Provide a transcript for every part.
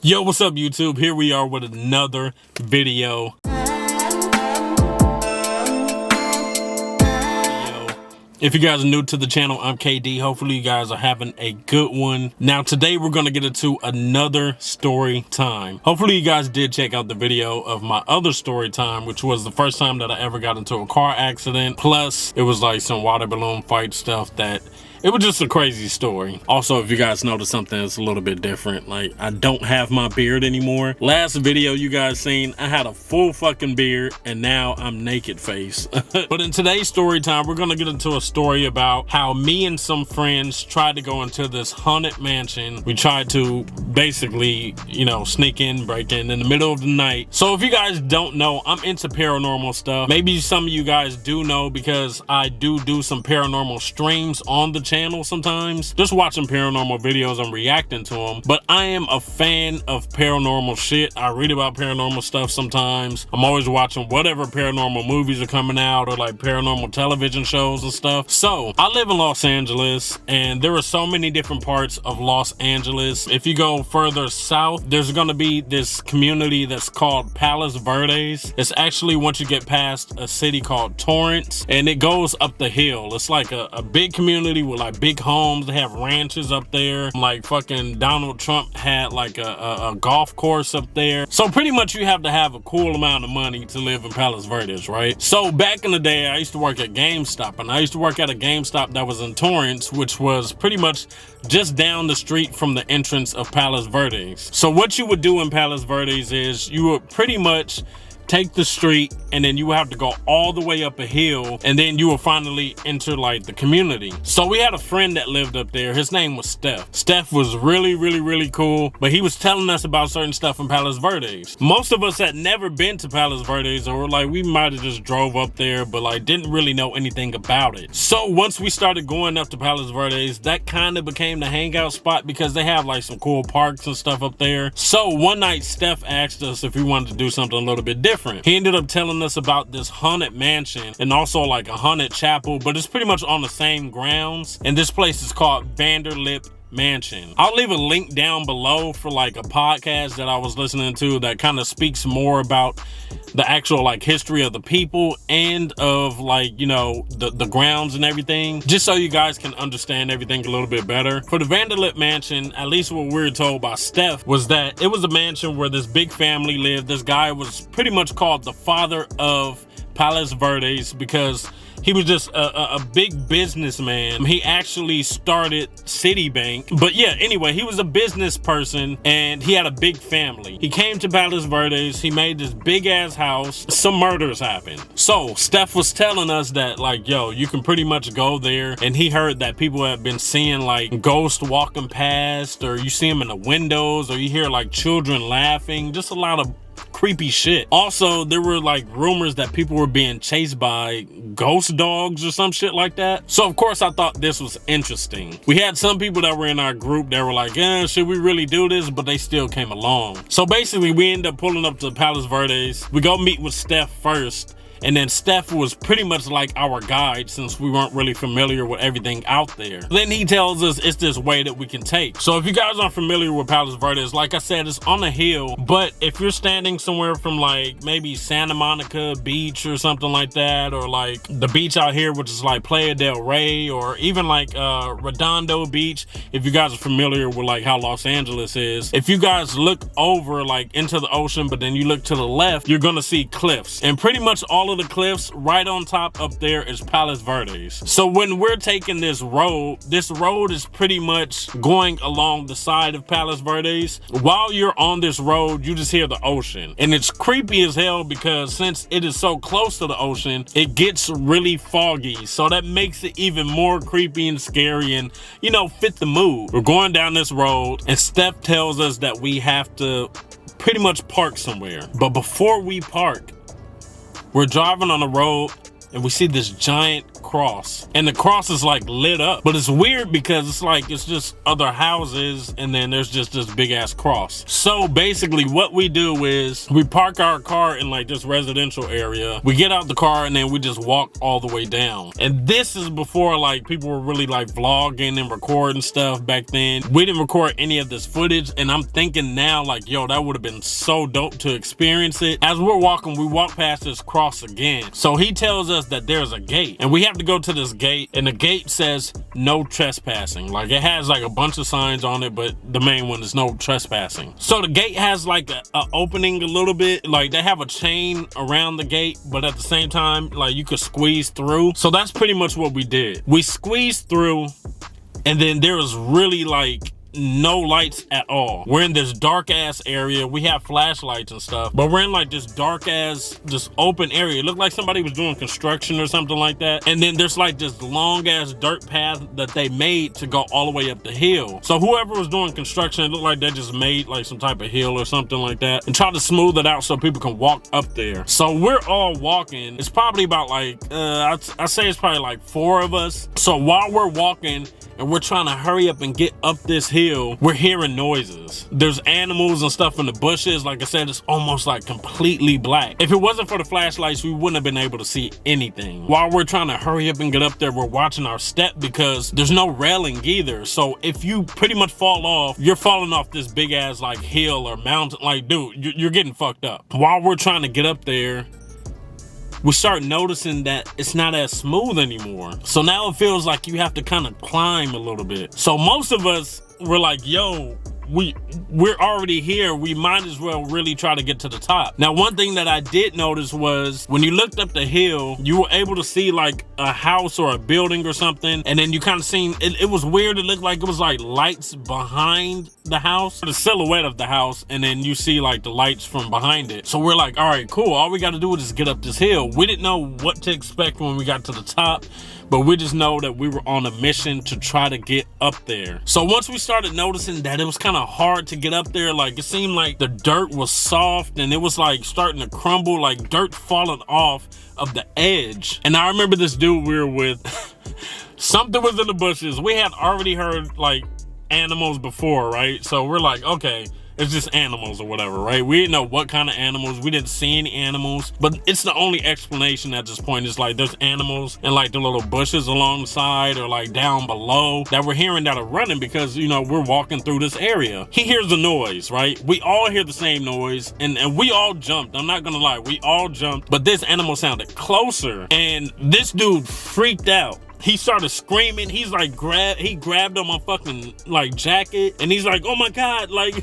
Yo, what's up YouTube? Here we are with another video. If you guys are new to the channel, I'm KD. Hopefully you guys are having a good one. Now today we're going to get into another story time. Hopefully you guys did check out the video of my other story time, which was the first time that I ever got into a car accident. Plus it was like some water balloon fight stuff that it was just a crazy story. Also, if you guys notice something that's a little bit different, like I don't have my beard anymore. Last video you guys seen, I had a full fucking beard and now I'm naked face. But in today's story time, we're gonna get into a story about how me and some friends tried to go into this haunted mansion. We tried to basically, sneak in, break in the middle of the night. So if you guys don't know, I'm into paranormal stuff. Maybe some of you guys do know because I do some paranormal streams on the channel sometimes, just watching paranormal videos and reacting to them. But I am a fan of paranormal shit. I read about paranormal stuff sometimes. I'm always watching whatever paranormal movies are coming out or like paranormal television shows and stuff. So I live in Los Angeles and there are so many different parts of Los Angeles. If you go further south, there's gonna be this community that's called Palos Verdes. It's actually once you get past a city called Torrance, and it goes up the hill. It's like a big community with like big homes. They have ranches up there. Like fucking Donald Trump had like a golf course up there. So pretty much you have to have a cool amount of money to live in Palos Verdes, right? So back in the day, I used to work at GameStop, and I used to work at a GameStop that was in Torrance, which was pretty much just down the street from the entrance of Palos Verdes. So what you would do in Palos Verdes is you would pretty much take the street and then you would have to go all the way up a hill and then you will finally enter like the community. So we had a friend that lived up there. His name was Steph. Steph was really cool, but he was telling us about certain stuff in Palos Verdes. Most of us had never been to Palos Verdes, or like we might have just drove up there but like didn't really know anything about it. So once we started going up to Palos Verdes, that kind of became the hangout spot because they have like some cool parks and stuff up there. So one night Steph asked us if we wanted to do something a little bit different. He ended up telling us about this haunted mansion and also like a haunted chapel, but it's pretty much on the same grounds. And this place is called Vanderlip Mansion. I'll leave a link down below for like a podcast that I was listening to that kind of speaks more about the actual like history of the people and of like, the grounds and everything, just so you guys can understand everything a little bit better. For the Vanderlip Mansion, at least what we were told by Steph was that it was a mansion where this big family lived. This guy was pretty much called the father of Palos Verdes because he was just a big businessman. He actually started Citibank. But yeah, anyway, he was a business person and he had a big family. He came to Palos Verdes. He made this big ass house. Some murders happened. So Steph was telling us that like, yo, you can pretty much go there. And he heard that people have been seeing like ghosts walking past, or you see them in the windows, or you hear like children laughing. Just a lot of creepy shit. Also, there were like rumors that people were being chased by ghost dogs or some shit like that. So of course I thought this was interesting. We had some people that were in our group that were like, should we really do this? But they still came along. So basically we ended up pulling up to Palos Verdes. We go meet with Steph first. And then Steph was pretty much like our guide since we weren't really familiar with everything out there. Then he tells us it's this way that we can take. So if you guys aren't familiar with Palos Verdes, like I said, it's on a hill. But if you're standing somewhere from like maybe Santa Monica Beach or something like that, or like the beach out here, which is like Playa del Rey, or even like Redondo Beach, if you guys are familiar with like how Los Angeles is, if you guys look over like into the ocean, but then you look to the left, you're gonna see cliffs. And pretty much all of the cliffs right on top up there is Palos Verdes. So when we're taking this road is pretty much going along the side of Palos Verdes. While you're on this road, you just hear the ocean. And it's creepy as hell because since it is so close to the ocean, it gets really foggy. So that makes it even more creepy and scary and, fit the mood. We're going down this road and Steph tells us that we have to pretty much park somewhere. But before we park, we're driving on a road and we see this giant cross, and the cross is like lit up, but it's weird because it's like it's just other houses, and then there's just this big ass cross. So basically what we do is we park our car in like this residential area, we get out the car, and then we just walk all the way down. And this is before like people were really like vlogging and recording stuff back then. We didn't record any of this footage, and I'm thinking now like, yo, that would have been so dope to experience it. As we're walking, we walk past this cross again. So he tells us that there's a gate, and we have to go to this gate, and the gate says no trespassing. Like it has like a bunch of signs on it, but the main one is no trespassing. So the gate has like a opening a little bit, like they have a chain around the gate, but at the same time like you could squeeze through. So that's pretty much what we did. We squeezed through, and then there was really like no lights at all. We're in this dark ass area. We have flashlights and stuff, but we're in like this dark ass, this open area. It looked like somebody was doing construction or something like that. And then there's like this long ass dirt path that they made to go all the way up the hill. So whoever was doing construction, it looked like they just made like some type of hill or something like that and tried to smooth it out so people can walk up there. So we're all walking. It's probably about like, I'd say it's probably like 4 of us. So while we're walking and we're trying to hurry up and get up this hill, we're hearing noises. There's animals and stuff in the bushes. Like I said, it's almost like completely black. If it wasn't for the flashlights, we wouldn't have been able to see anything. While we're trying to hurry up and get up there, we're watching our step because there's no railing either. So if you pretty much fall off, you're falling off this big ass like hill or mountain. Like, dude, you're getting fucked up. While we're trying to get up there, we start noticing that it's not as smooth anymore. So now it feels like you have to kind of climb a little bit. So most of us were like, yo, we're already here. We might as well really try to get to the top. Now, one thing that I did notice was when you looked up the hill, you were able to see like a house or a building or something. And then you kind of seen, it was weird. It looked like it was like lights behind the house, the silhouette of the house. And then you see like the lights from behind it. So we're like, all right, cool. All we got to do is get up this hill. We didn't know what to expect when we got to the top, but we just know that we were on a mission to try to get up there. So once we started noticing that it was kind of hard to get up there, like it seemed like the dirt was soft and it was like starting to crumble, like dirt falling off of the edge. And I remember this dude we were with, something was in the bushes. We had already heard like animals before, right? So we're like, okay, it's just animals or whatever, right? We didn't know what kind of animals. We didn't see any animals, but it's the only explanation at this point. It's like there's animals in like the little bushes along the side or like down below that we're hearing that are running because, you know, we're walking through this area. He hears the noise, right? We all hear the same noise and we all jumped. I'm not gonna lie, we all jumped, but this animal sounded closer and this dude freaked out. He started screaming. He's like, he grabbed on my fucking like jacket and he's like, oh my God, like,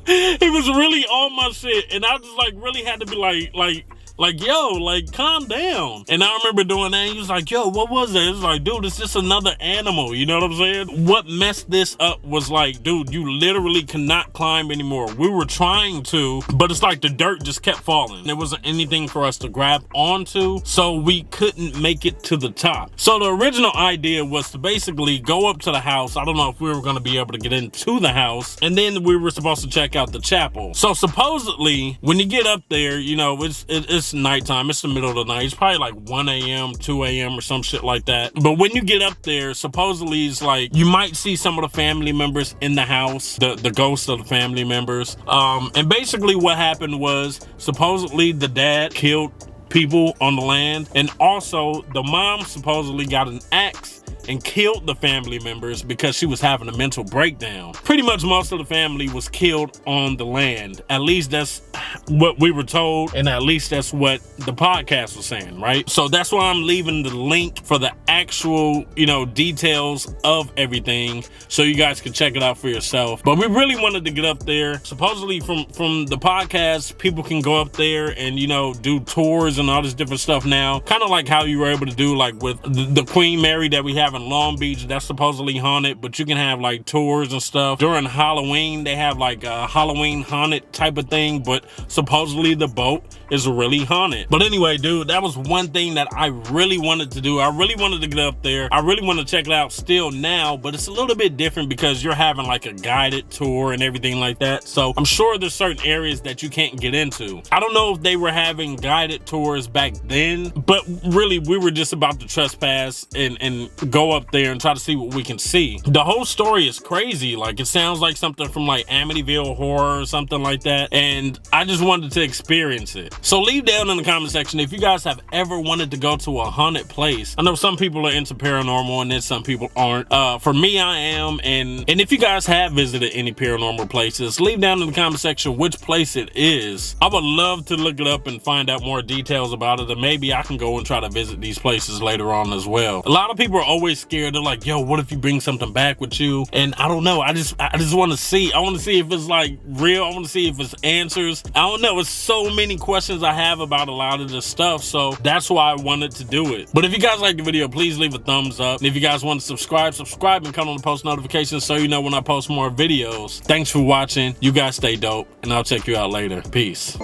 he was really on my shit, and I just like really had to be like, yo, like calm down. And I remember doing that, and he was like, yo, what was that? It's like, dude, it's just another animal, you know what I'm saying? What messed this up was like, dude, you literally cannot climb anymore. We were trying to, but it's like the dirt just kept falling. There wasn't anything for us to grab onto, so we couldn't make it to the top. So the original idea was to basically go up to the house. I don't know if we were gonna be able to get into the house, and then we were supposed to check out the chapel. So supposedly, when you get up there, you know, it's nighttime, it's the middle of the night, it's probably like 1 a.m 2 a.m or some shit like that. But when you get up there, supposedly it's like you might see some of the family members in the house, the ghosts of the family members, and basically what happened was supposedly the dad killed people on the land, and also the mom supposedly got an axe and killed the family members because she was having a mental breakdown. Pretty much most of the family was killed on the land. At least that's what we were told, and at least that's what the podcast was saying, right? So that's why I'm leaving the link for the actual, you know, details of everything so you guys can check it out for yourself. But we really wanted to get up there. Supposedly from the podcast, people can go up there and, you know, do tours and all this different stuff now. Kind of like how you were able to do like with the Queen Mary that we have in Long Beach, that's supposedly haunted, but you can have like tours and stuff. During Halloween, they have like a Halloween haunted type of thing, but supposedly the boat is really haunted. But anyway, dude, that was one thing that I really wanted to do. I really wanted to get up there. I really want to check it out still now, but it's a little bit different because you're having like a guided tour and everything like that. So I'm sure there's certain areas that you can't get into. I don't know if they were having guided tours back then, but really we were just about to trespass and go up there and try to see what we can see. The whole story is crazy. Like, it sounds like something from like Amityville Horror or something like that, and I just wanted to experience it. So leave down in the comment section if you guys have ever wanted to go to a haunted place. I know some people are into paranormal and then some people aren't. For me, I am, and if you guys have visited any paranormal places, leave down in the comment section which place it is. I would love to look it up and find out more details about it, and maybe I can go and try to visit these places later on as well. A lot of people are always scared. They're like, yo, what if you bring something back with you? And I don't know, I just want to see. I want to see if it's like real. I want to see if it's answers. I don't know, it's so many questions I have about a lot of this stuff, so that's why I wanted to do it. But if you guys like the video, please leave a thumbs up. And if you guys want to subscribe and come on the post notifications so you know when I post more videos. Thanks for watching. You guys stay dope, and I'll check you out later. Peace.